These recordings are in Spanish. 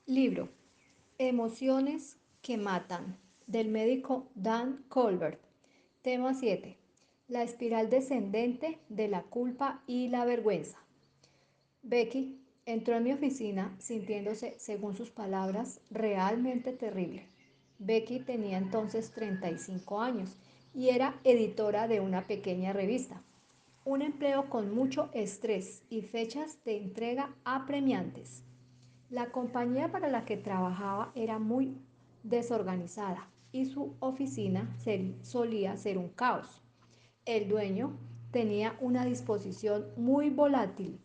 Libro Emociones que matan, del médico Dan Colbert. Tema 7. La espiral descendente de la culpa y la vergüenza. Becky entró en mi oficina sintiéndose, según sus palabras, realmente terrible. Becky tenía entonces 35 años y era editora de una pequeña revista. Un empleo con mucho estrés y fechas de entrega apremiantes. La compañía para la que trabajaba era muy desorganizada y su oficina solía ser un caos. El dueño tenía una disposición muy volátil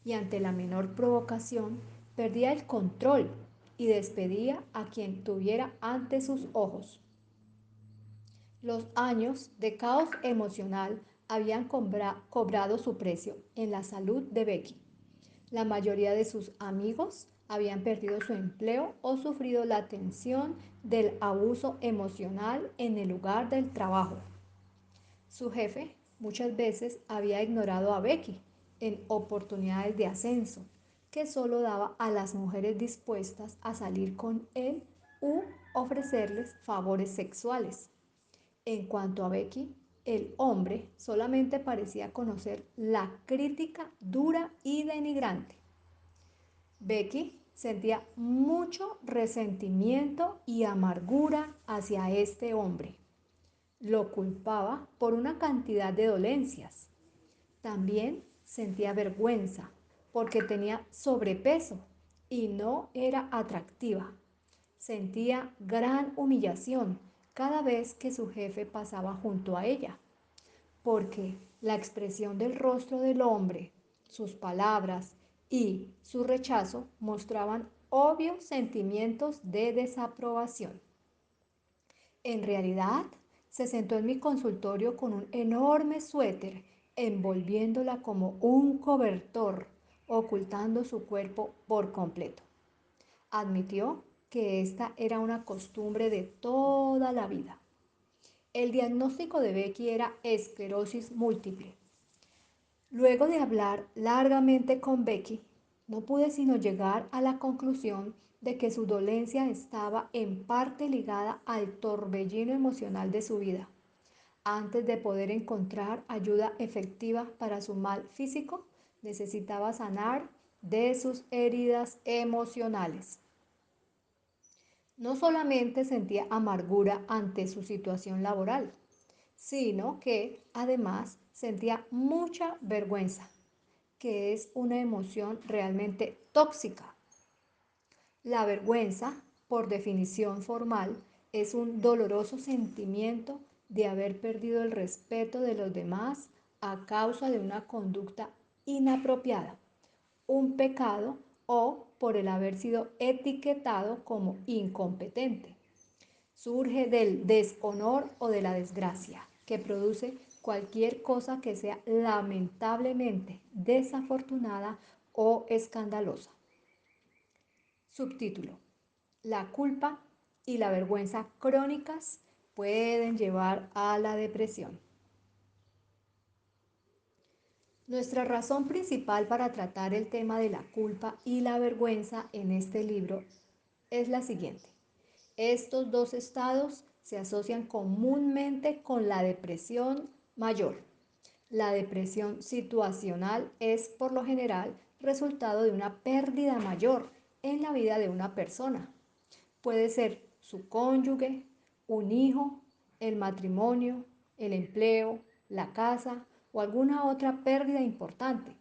y ante la menor provocación perdía el control y despedía a quien tuviera ante sus ojos. Los años de caos emocional habían cobrado su precio en la salud de Becky. La mayoría de sus amigos habían perdido su empleo o sufrido la tensión del abuso emocional en el lugar del trabajo. Su jefe muchas veces había ignorado a Becky en oportunidades de ascenso, que solo daba a las mujeres dispuestas a salir con él u ofrecerles favores sexuales. En cuanto a Becky, el hombre solamente parecía conocer la crítica dura y denigrante. Becky sentía mucho resentimiento y amargura hacia este hombre. Lo culpaba por una cantidad de dolencias. También sentía vergüenza porque tenía sobrepeso y no era atractiva. Sentía gran humillación cada vez que su jefe pasaba junto a ella, porque la expresión del rostro del hombre, sus palabras y su rechazo mostraban obvios sentimientos de desaprobación. En realidad, se sentó en mi consultorio con un enorme suéter, envolviéndola como un cobertor, ocultando su cuerpo por completo. Admitió que esta era una costumbre de toda la vida. El diagnóstico de Becky era esclerosis múltiple. Luego de hablar largamente con Becky, no pude sino llegar a la conclusión de que su dolencia estaba en parte ligada al torbellino emocional de su vida. Antes de poder encontrar ayuda efectiva para su mal físico, necesitaba sanar de sus heridas emocionales. No solamente sentía amargura ante su situación laboral, sino que además sentía mucha vergüenza, que es una emoción realmente tóxica. La vergüenza, por definición formal, es un doloroso sentimiento de haber perdido el respeto de los demás a causa de una conducta inapropiada, un pecado o por el haber sido etiquetado como incompetente. Surge del deshonor o de la desgracia, que produce cualquier cosa que sea lamentablemente desafortunada o escandalosa. Subtítulo: La culpa y la vergüenza crónicas pueden llevar a la depresión. Nuestra razón principal para tratar el tema de la culpa y la vergüenza en este libro es la siguiente. Estos dos estados se asocian comúnmente con la depresión mayor. La depresión situacional es, por lo general, resultado de una pérdida mayor en la vida de una persona. Puede ser su cónyuge, un hijo, el matrimonio, el empleo, la casa o alguna otra pérdida importante.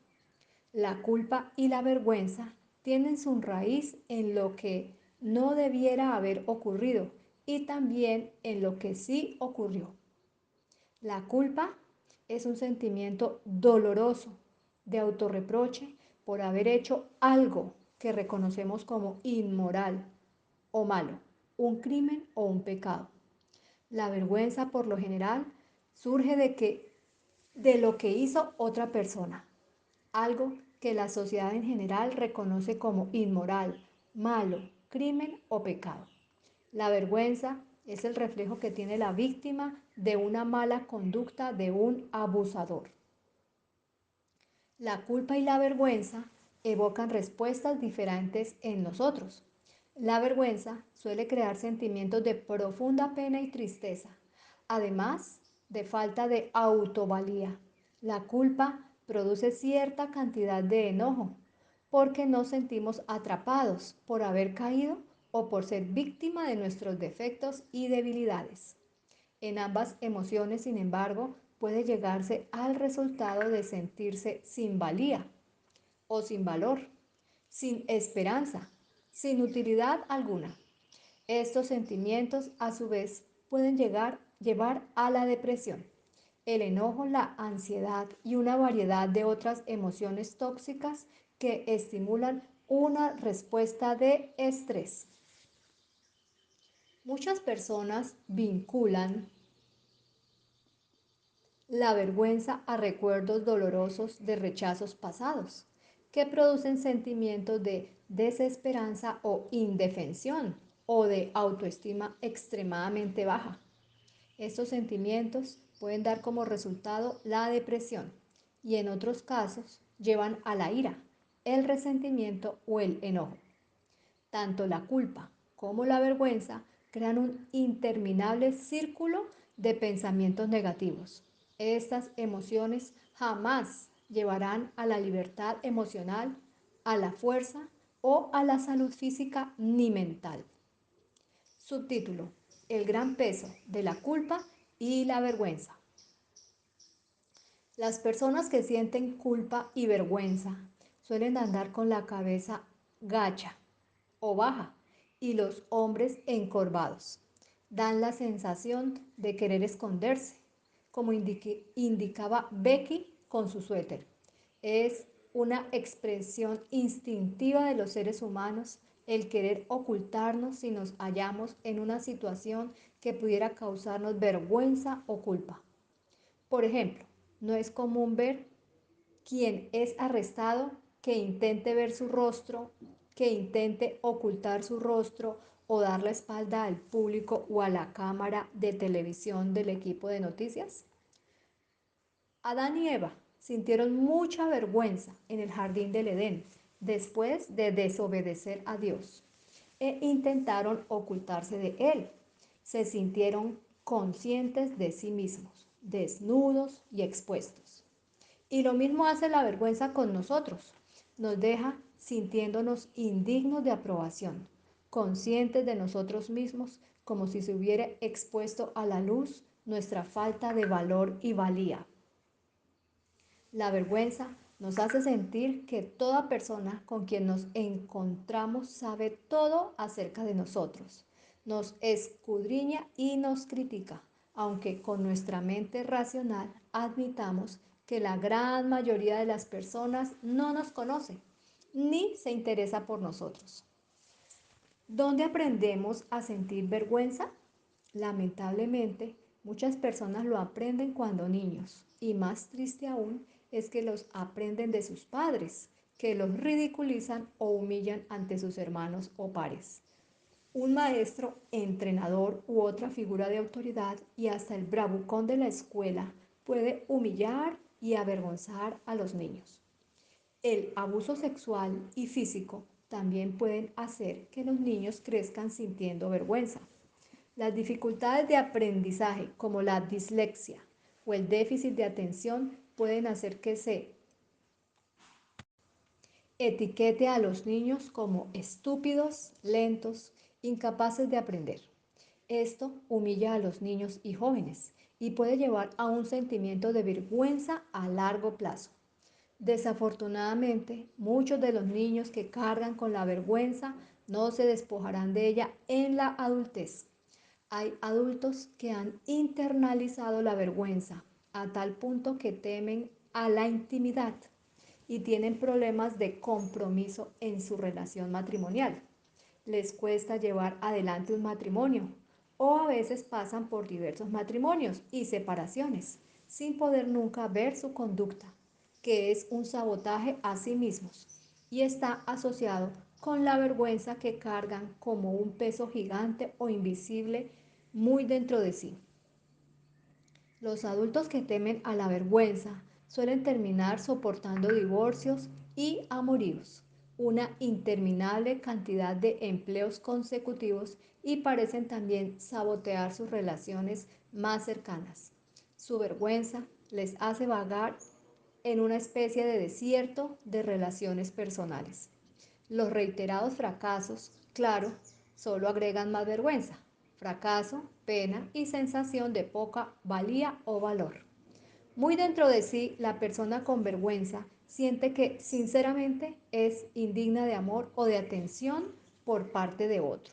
La culpa y la vergüenza tienen su raíz en lo que no debiera haber ocurrido y también en lo que sí ocurrió. La culpa es un sentimiento doloroso de autorreproche por haber hecho algo que reconocemos como inmoral o malo, un crimen o un pecado. La vergüenza, por lo general, surge de lo que hizo otra persona, algo que la sociedad en general reconoce como inmoral, malo, crimen o pecado. La vergüenza es el reflejo que tiene la víctima de una mala conducta de un abusador. La culpa y la vergüenza evocan respuestas diferentes en nosotros. La vergüenza suele crear sentimientos de profunda pena y tristeza, además de falta de autovalía. La culpa produce cierta cantidad de enojo, porque nos sentimos atrapados por haber caído o por ser víctima de nuestros defectos y debilidades. En ambas emociones, sin embargo, puede llegarse al resultado de sentirse sin valía o sin valor, sin esperanza, sin utilidad alguna. Estos sentimientos, a su vez, pueden llevar a la depresión, el enojo, la ansiedad y una variedad de otras emociones tóxicas que estimulan una respuesta de estrés. Muchas personas vinculan la vergüenza a recuerdos dolorosos de rechazos pasados, que producen sentimientos de desesperanza o indefensión o de autoestima extremadamente baja. Estos sentimientos pueden dar como resultado la depresión y en otros casos llevan a la ira, el resentimiento o el enojo. Tanto la culpa como la vergüenza crean un interminable círculo de pensamientos negativos. Estas emociones jamás llevarán a la libertad emocional, a la fuerza o a la salud física ni mental. Subtítulo: El gran peso de la culpa y la vergüenza. Las personas que sienten culpa y vergüenza suelen andar con la cabeza gacha o baja y los hombros encorvados. Dan la sensación de querer esconderse, como indicaba Becky con su suéter. Es una expresión instintiva de los seres humanos el querer ocultarnos si nos hallamos en una situación que pudiera causarnos vergüenza o culpa. Por ejemplo, no es común ver quien es arrestado que intente ver su rostro, que intente ocultar su rostro o dar la espalda al público o a la cámara de televisión del equipo de noticias. Adán y Eva sintieron mucha vergüenza en el jardín del Edén después de desobedecer a Dios e intentaron ocultarse de él. Se sintieron conscientes de sí mismos, desnudos y expuestos. Y lo mismo hace la vergüenza con nosotros. Nos deja sintiéndonos indignos de aprobación, conscientes de nosotros mismos, como si se hubiera expuesto a la luz nuestra falta de valor y valía. La vergüenza nos hace sentir que toda persona con quien nos encontramos sabe todo acerca de nosotros. Nos escudriña y nos critica, aunque con nuestra mente racional admitamos que la gran mayoría de las personas no nos conoce ni se interesa por nosotros. ¿Dónde aprendemos a sentir vergüenza? Lamentablemente, muchas personas lo aprenden cuando niños, y más triste aún es que los aprenden de sus padres, que los ridiculizan o humillan ante sus hermanos o pares. Un maestro, entrenador u otra figura de autoridad y hasta el bravucón de la escuela puede humillar y avergonzar a los niños. El abuso sexual y físico también pueden hacer que los niños crezcan sintiendo vergüenza. Las dificultades de aprendizaje, como la dislexia o el déficit de atención, pueden hacer que se etiquete a los niños como estúpidos, lentos, incapaces de aprender. Esto humilla a los niños y jóvenes y puede llevar a un sentimiento de vergüenza a largo plazo. Desafortunadamente, muchos de los niños que cargan con la vergüenza no se despojarán de ella en la adultez. Hay adultos que han internalizado la vergüenza a tal punto que temen a la intimidad y tienen problemas de compromiso en su relación matrimonial. Les cuesta llevar adelante un matrimonio o a veces pasan por diversos matrimonios y separaciones sin poder nunca ver su conducta, que es un sabotaje a sí mismos y está asociado con la vergüenza que cargan como un peso gigante o invisible muy dentro de sí. Los adultos que temen a la vergüenza suelen terminar soportando divorcios y amoríos, una interminable cantidad de empleos consecutivos y parecen también sabotear sus relaciones más cercanas. Su vergüenza les hace vagar en una especie de desierto de relaciones personales. Los reiterados fracasos, claro, solo agregan más vergüenza, fracaso, pena y sensación de poca valía o valor. Muy dentro de sí, la persona con vergüenza siente que sinceramente es indigna de amor o de atención por parte de otro.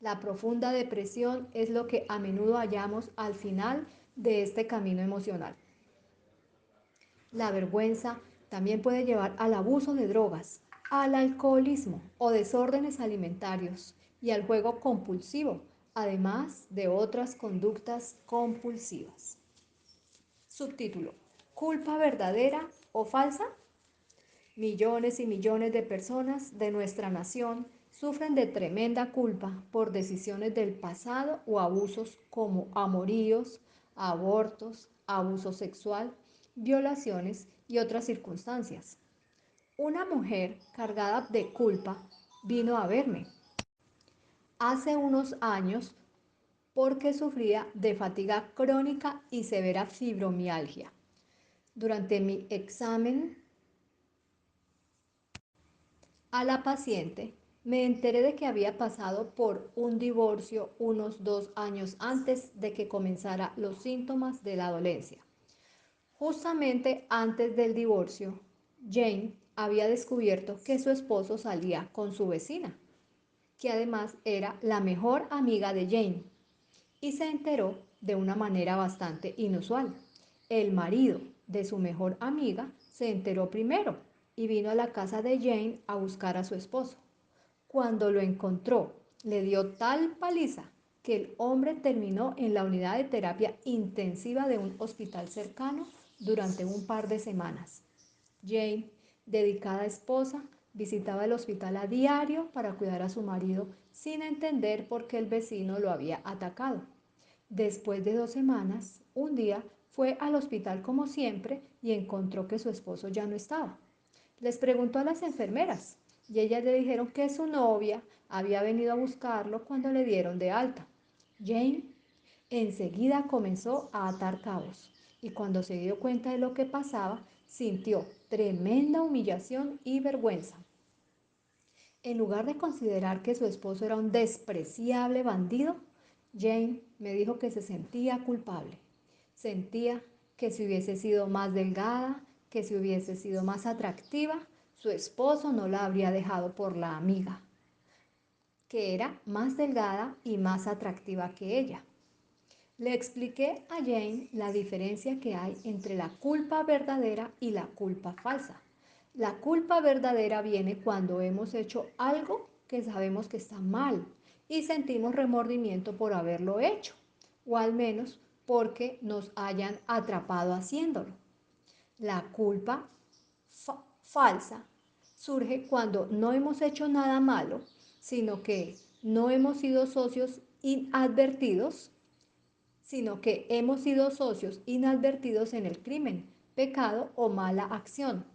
La profunda depresión es lo que a menudo hallamos al final de este camino emocional. La vergüenza también puede llevar al abuso de drogas, al alcoholismo o desórdenes alimentarios y al juego compulsivo, además de otras conductas compulsivas. Subtítulo: ¿Culpa verdadera o falsa? Millones y millones de personas de nuestra nación sufren de tremenda culpa por decisiones del pasado o abusos como amoríos, abortos, abuso sexual, violaciones y otras circunstancias. Una mujer cargada de culpa vino a verme hace unos años porque sufría de fatiga crónica y severa fibromialgia. Durante mi examen a la paciente, me enteré de que había pasado por un divorcio unos 2 años antes de que comenzara los síntomas de la dolencia. Justamente antes del divorcio, Jane había descubierto que su esposo salía con su vecina, que además era la mejor amiga de Jane, y se enteró de una manera bastante inusual. El marido de su mejor amiga se enteró primero y vino a la casa de Jane a buscar a su esposo. Cuando lo encontró, le dio tal paliza que el hombre terminó en la unidad de terapia intensiva de un hospital cercano durante un par de semanas. Jane, dedicada esposa, visitaba el hospital a diario para cuidar a su marido sin entender por qué el vecino lo había atacado. Después de 2 semanas, un día fue al hospital como siempre y encontró que su esposo ya no estaba. Les preguntó a las enfermeras y ellas le dijeron que su novia había venido a buscarlo cuando le dieron de alta. Jane enseguida comenzó a atar cabos y cuando se dio cuenta de lo que pasaba, sintió tremenda humillación y vergüenza. En lugar de considerar que su esposo era un despreciable bandido, Jane me dijo que se sentía culpable. Sentía que si hubiese sido más delgada, que si hubiese sido más atractiva, su esposo no la habría dejado por la amiga, que era más delgada y más atractiva que ella. Le expliqué a Jane la diferencia que hay entre la culpa verdadera y la culpa falsa. La culpa verdadera viene cuando hemos hecho algo que sabemos que está mal y sentimos remordimiento por haberlo hecho, o al menos porque nos hayan atrapado haciéndolo. La culpa falsa surge cuando no hemos hecho nada malo, sino que no hemos sido socios inadvertidos sino que hemos sido socios inadvertidos en el crimen, pecado o mala acción.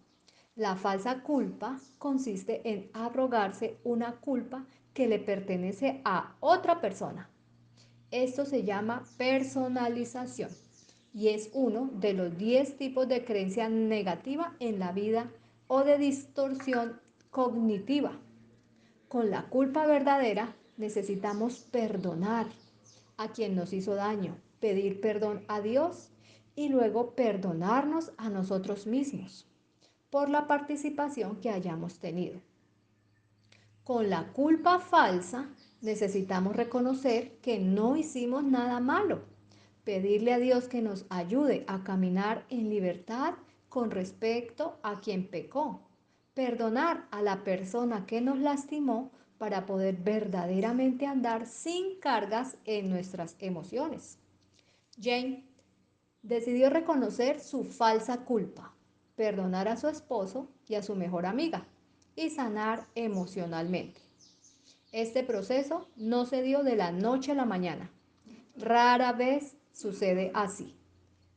La falsa culpa consiste en abrogarse una culpa que le pertenece a otra persona. Esto se llama personalización y es uno de los 10 tipos de creencia negativa en la vida o de distorsión cognitiva. Con la culpa verdadera necesitamos perdonar a quien nos hizo daño, pedir perdón a Dios y luego perdonarnos a nosotros mismos por la participación que hayamos tenido. Con la culpa falsa necesitamos reconocer que no hicimos nada malo, pedirle a Dios que nos ayude a caminar en libertad con respecto a quien pecó, perdonar a la persona que nos lastimó para poder verdaderamente andar sin cargas en nuestras emociones. Jane decidió reconocer su falsa culpa, perdonar a su esposo y a su mejor amiga y sanar emocionalmente. Este proceso no se dio de la noche a la mañana. Rara vez sucede así.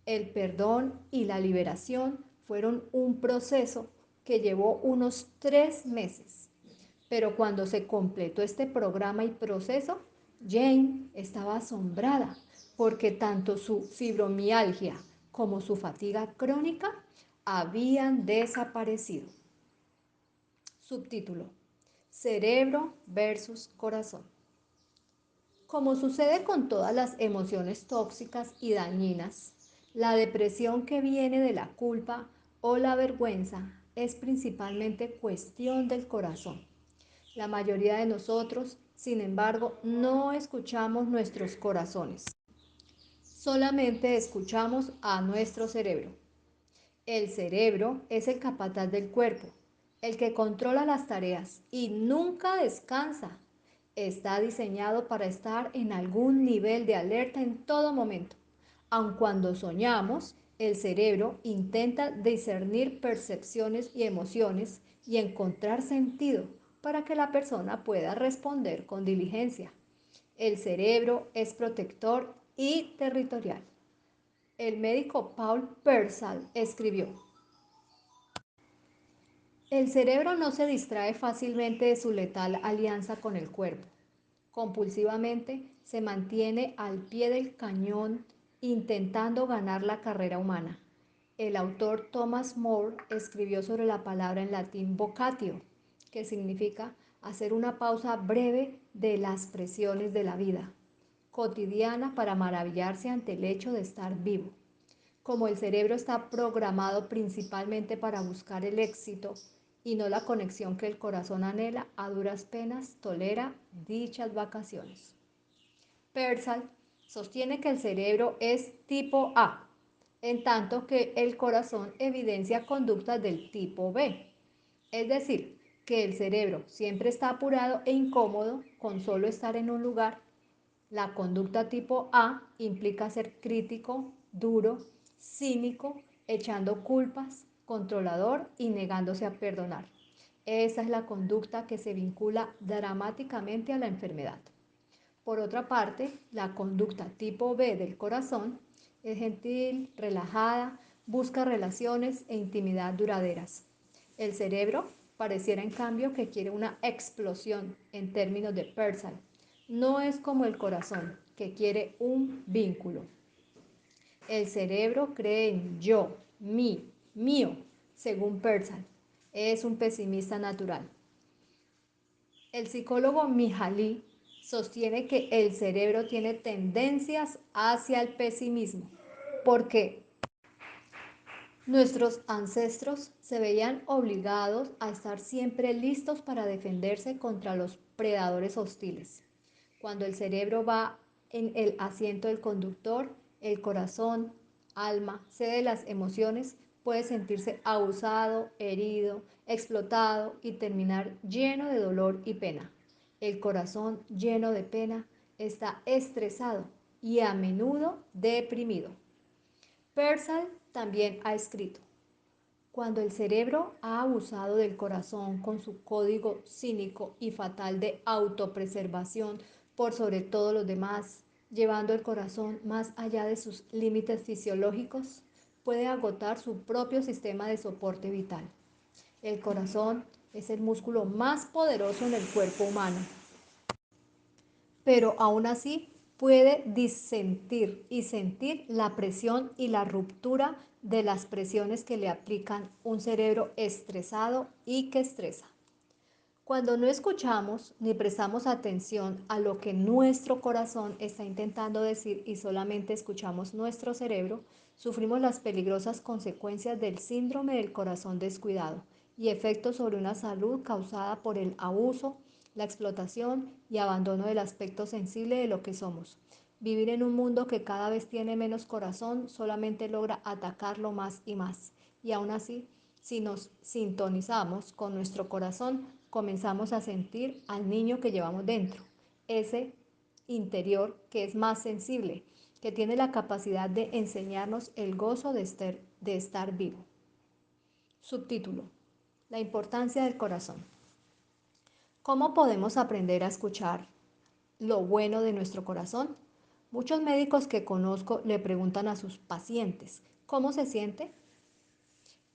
El perdón y la liberación fueron un proceso que llevó unos 3 meses. Pero cuando se completó este programa y proceso, Jane estaba asombrada porque tanto su fibromialgia como su fatiga crónica habían desaparecido. Subtítulo: Cerebro versus corazón. Como sucede con todas las emociones tóxicas y dañinas, la depresión que viene de la culpa o la vergüenza es principalmente cuestión del corazón. La mayoría de nosotros, sin embargo, no escuchamos nuestros corazones, solamente escuchamos a nuestro cerebro. El cerebro es el capataz del cuerpo, el que controla las tareas y nunca descansa. Está diseñado para estar en algún nivel de alerta en todo momento. Aun cuando soñamos, el cerebro intenta discernir percepciones y emociones y encontrar sentido para que la persona pueda responder con diligencia. El cerebro es protector y territorial. El médico Paul Pearsall escribió: el cerebro no se distrae fácilmente de su letal alianza con el cuerpo. Compulsivamente se mantiene al pie del cañón intentando ganar la carrera humana. El autor Thomas More escribió sobre la palabra en latín vocatio, que significa hacer una pausa breve de las presiones de la vida cotidiana para maravillarse ante el hecho de estar vivo. Como el cerebro está programado principalmente para buscar el éxito y no la conexión que el corazón anhela, a duras penas tolera dichas vacaciones. Pearsall sostiene que el cerebro es tipo A, en tanto que el corazón evidencia conductas del tipo B. Es decir, que el cerebro siempre está apurado e incómodo con solo estar en un lugar. La conducta tipo A implica ser crítico, duro, cínico, echando culpas, controlador y negándose a perdonar. Esa es la conducta que se vincula dramáticamente a la enfermedad. Por otra parte, la conducta tipo B del corazón es gentil, relajada, busca relaciones e intimidad duraderas. El cerebro pareciera en cambio que quiere una explosión en términos de Pearsall. No es como el corazón, que quiere un vínculo. El cerebro cree en yo, mí, mío, según Pearsall. Es un pesimista natural. El psicólogo Mihaly sostiene que el cerebro tiene tendencias hacia el pesimismo, porque nuestros ancestros se veían obligados a estar siempre listos para defenderse contra los predadores hostiles. Cuando el cerebro va en el asiento del conductor, el corazón, alma, sede de las emociones, puede sentirse abusado, herido, explotado y terminar lleno de dolor y pena. El corazón lleno de pena está estresado y a menudo deprimido. Pearsall también ha escrito: cuando el cerebro ha abusado del corazón con su código cínico y fatal de autopreservación por sobre todos los demás, llevando el corazón más allá de sus límites fisiológicos, puede agotar su propio sistema de soporte vital. El corazón es el músculo más poderoso en el cuerpo humano, pero aún así puede disentir y sentir la presión y la ruptura de las presiones que le aplican un cerebro estresado y que estresa. Cuando no escuchamos ni prestamos atención a lo que nuestro corazón está intentando decir y solamente escuchamos nuestro cerebro, sufrimos las peligrosas consecuencias del síndrome del corazón descuidado y efectos sobre una salud causada por el abuso, la explotación y abandono del aspecto sensible de lo que somos. Vivir en un mundo que cada vez tiene menos corazón solamente logra atacarlo más y más. Y aún así, si nos sintonizamos con nuestro corazón, comenzamos a sentir al niño que llevamos dentro, ese interior que es más sensible, que tiene la capacidad de enseñarnos el gozo de estar vivo. Subtítulo: la importancia del corazón. ¿Cómo podemos aprender a escuchar lo bueno de nuestro corazón? Muchos médicos que conozco le preguntan a sus pacientes: ¿cómo se siente?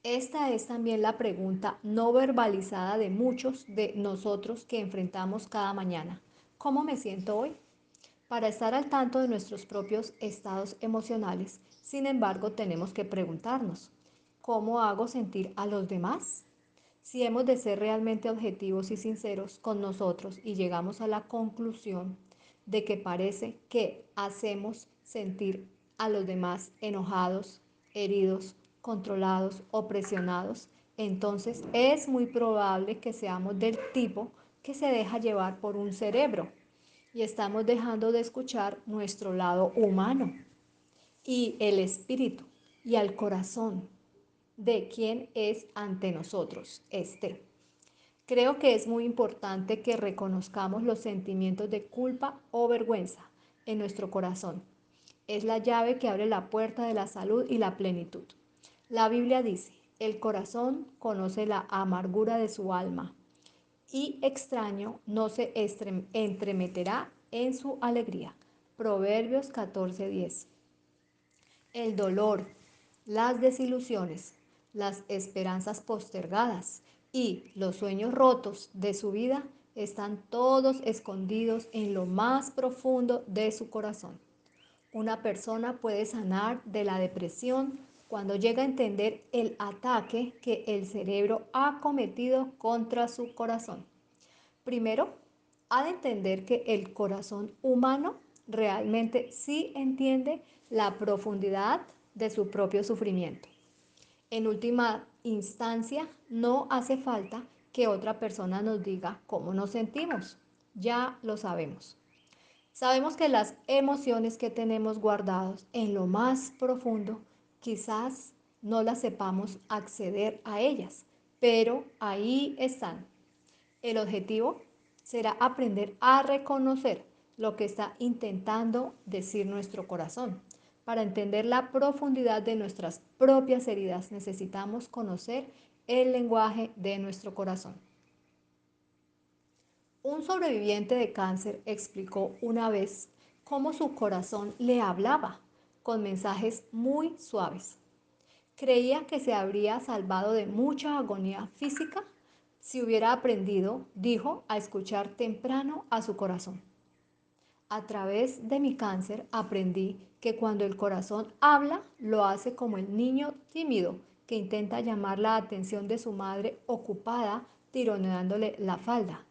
Esta es también la pregunta no verbalizada de muchos de nosotros que enfrentamos cada mañana. ¿Cómo me siento hoy? Para estar al tanto de nuestros propios estados emocionales, sin embargo, tenemos que preguntarnos, ¿cómo hago sentir a los demás? Si hemos de ser realmente objetivos y sinceros con nosotros y llegamos a la conclusión de que parece que hacemos sentir a los demás enojados, heridos, controlados o presionados, entonces es muy probable que seamos del tipo que se deja llevar por un cerebro y estamos dejando de escuchar nuestro lado humano y el espíritu y al corazón de quien es ante nosotros este. Creo que es muy importante que reconozcamos los sentimientos de culpa o vergüenza en nuestro corazón. Es la llave que abre la puerta de la salud y la plenitud. La Biblia dice, el corazón conoce la amargura de su alma y extraño no se entremeterá en su alegría. Proverbios 14:10. El dolor, las desilusiones, las esperanzas postergadas y los sueños rotos de su vida están todos escondidos en lo más profundo de su corazón. Una persona puede sanar de la depresión cuando llega a entender el ataque que el cerebro ha cometido contra su corazón. Primero, ha de entender que el corazón humano realmente sí entiende la profundidad de su propio sufrimiento. En última instancia, no hace falta que otra persona nos diga cómo nos sentimos. Ya lo sabemos. Sabemos que las emociones que tenemos guardados en lo más profundo, quizás no las sepamos acceder a ellas, pero ahí están. El objetivo será aprender a reconocer lo que está intentando decir nuestro corazón. Para entender la profundidad de nuestras propias heridas necesitamos conocer el lenguaje de nuestro corazón. Un sobreviviente de cáncer explicó una vez cómo su corazón le hablaba con mensajes muy suaves. Creía que se habría salvado de mucha agonía física si hubiera aprendido, dijo, a escuchar temprano a su corazón. A través de mi cáncer aprendí que cuando el corazón habla, lo hace como el niño tímido que intenta llamar la atención de su madre ocupada tironeándole la falda,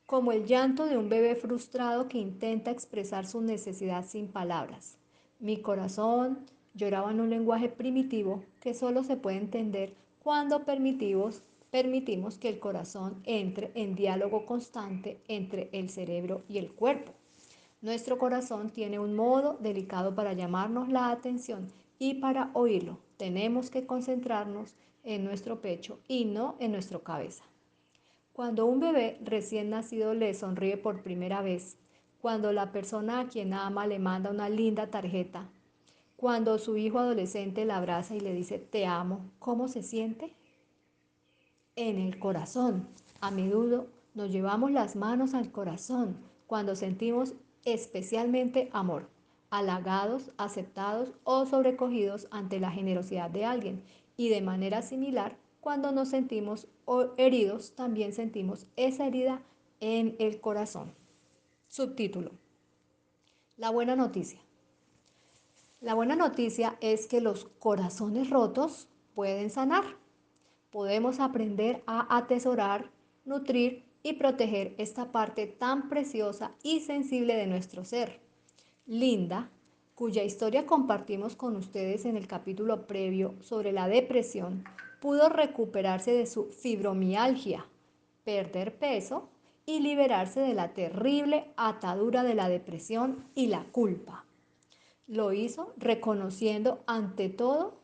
como el llanto de un bebé frustrado que intenta expresar su necesidad sin palabras. Mi corazón lloraba en un lenguaje primitivo que solo se puede entender cuando permitimos que el corazón entre en diálogo constante entre el cerebro y el cuerpo. Nuestro corazón tiene un modo delicado para llamarnos la atención y para oírlo tenemos que concentrarnos en nuestro pecho y no en nuestra cabeza. Cuando un bebé recién nacido le sonríe por primera vez, cuando la persona a quien ama le manda una linda tarjeta, cuando su hijo adolescente la abraza y le dice te amo, ¿cómo se siente? En el corazón. A menudo nos llevamos las manos al corazón cuando sentimos especialmente amor, halagados, aceptados o sobrecogidos ante la generosidad de alguien. Y de manera similar, cuando nos sentimos heridos, también sentimos esa herida en el corazón. Subtítulo. La buena noticia. La buena noticia es que los corazones rotos pueden sanar. Podemos aprender a atesorar, nutrir y proteger esta parte tan preciosa y sensible de nuestro ser. Linda, cuya historia compartimos con ustedes en el capítulo previo sobre la depresión, pudo recuperarse de su fibromialgia, perder peso y liberarse de la terrible atadura de la depresión y la culpa. Lo hizo reconociendo ante todo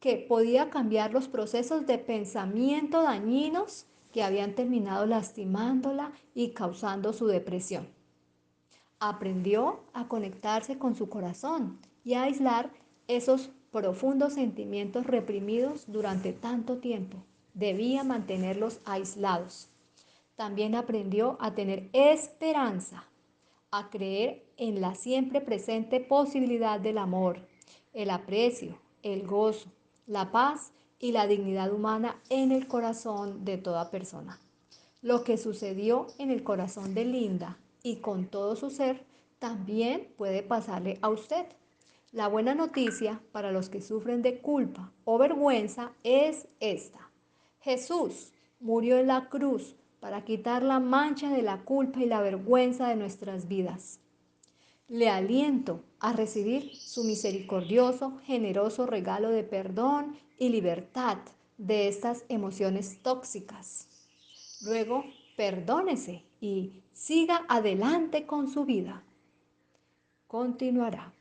que podía cambiar los procesos de pensamiento dañinos que habían terminado lastimándola y causando su depresión. Aprendió a conectarse con su corazón y a aislar esos profundos sentimientos reprimidos durante tanto tiempo. Debía mantenerlos aislados. También aprendió a tener esperanza, a creer en la siempre presente posibilidad del amor, el aprecio, el gozo, la paz y la dignidad humana en el corazón de toda persona. Lo que sucedió en el corazón de Linda y con todo su ser también puede pasarle a usted. La buena noticia para los que sufren de culpa o vergüenza es esta. Jesús murió en la cruz para quitar la mancha de la culpa y la vergüenza de nuestras vidas. Le aliento a recibir su misericordioso, generoso regalo de perdón y libertad de estas emociones tóxicas. Luego, perdónese y siga adelante con su vida. Continuará.